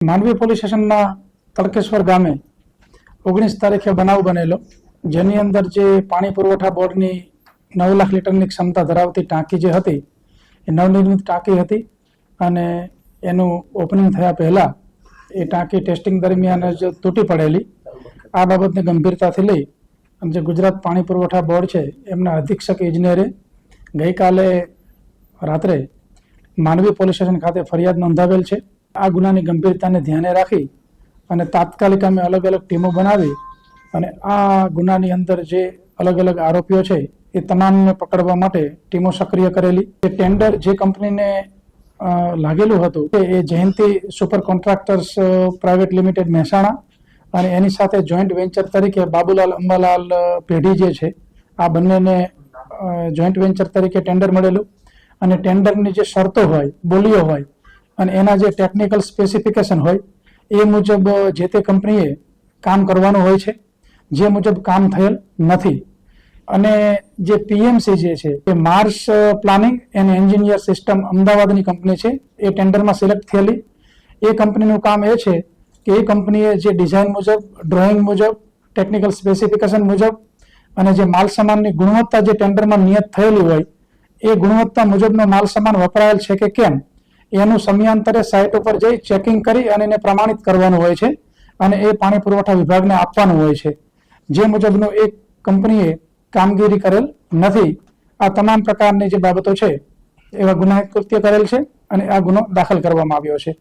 Mandvi police સ્ટેશનના તડકેશ્વર ગામે 19 તારીખે બનાવ બનેલો, જેની અંદર જે પાણી પુરવઠા બોર્ડની 9 લાખ લીટરની ક્ષમતા ધરાવતી ટાંકી જે હતી એ નવનિર્મિત ટાંકી હતી અને એનું ઓપનિંગ થયા પહેલા એ ટાંકી ટેસ્ટિંગ દરમિયાન જ તૂટી પડેલી. આ બાબતને ગંભીરતાથી લઈ અને જે ગુજરાત પાણી પુરવઠા બોર્ડ છે એમના અધિક્ષક ઇજનેરે ગઈકાલે રાત્રે માંડવી પોલીસ સ્ટેશન ખાતે ફરિયાદ નોંધાવેલ છે. આ ગુનાની ગંભીરતાને ધ્યાને રાખી અને તાત્કાલિક અમે અલગ અલગ ટીમો બનાવી અને આ ગુનાની અંદર જે અલગ અલગ આરોપીઓ છે એ તમામને પકડવા માટે ટીમો સક્રિય કરેલી. એ ટેન્ડર જે કંપનીને લાગેલું હતું એ Jayanti super contractors private limited Mehsana અને એની સાથે જોઈન્ટ વેન્ચર તરીકે બાબુલાલ અંબાલાલ પેઢી જે છે આ બંનેને જોઈન્ટ વેન્ચર તરીકે ટેન્ડર મળેલું અને ટેન્ડરની જે શરતો હોય, બોલીઓ હોય અને એના જે ટેકનિકલ સ્પેસિફિકેશન હોય એ મુજબ જે તે કંપનીએ કામ કરવાનું હોય છે, જે મુજબ કામ થયેલ નથી. અને જે પીએમસી જે છે એ Mars planning and engineer system અમદાવાદની કંપની છે, એ ટેન્ડરમાં સિલેક્ટ થયેલી. એ કંપનીનું કામ એ છે કે એ કંપનીએ જે ડિઝાઇન મુજબ, ડ્રોઈંગ મુજબ, ટેકનિકલ સ્પેસિફિકેશન મુજબ અને જે માલ સામાનની ગુણવત્તા જે ટેન્ડરમાં નિયત થયેલી હોય એ ગુણવત્તા મુજબનો માલ સામાન વપરાયેલ છે કે કેમ એનું સમયાંતરે સાઇટ ઉપર જઈ ચેકિંગ કરી અને એને પ્રમાણિત કરવાનું હોય છે અને એ પાણી પુરવઠા વિભાગને આપવાનું હોય છે. જે મુજબનું એક કંપનીએ કામગીરી કરેલ નથી. આ તમામ પ્રકારની જે બાબતો છે એવા ગુનાહિત કૃત્ય કરેલ છે અને આ ગુનો દાખલ કરવામાં આવ્યો છે.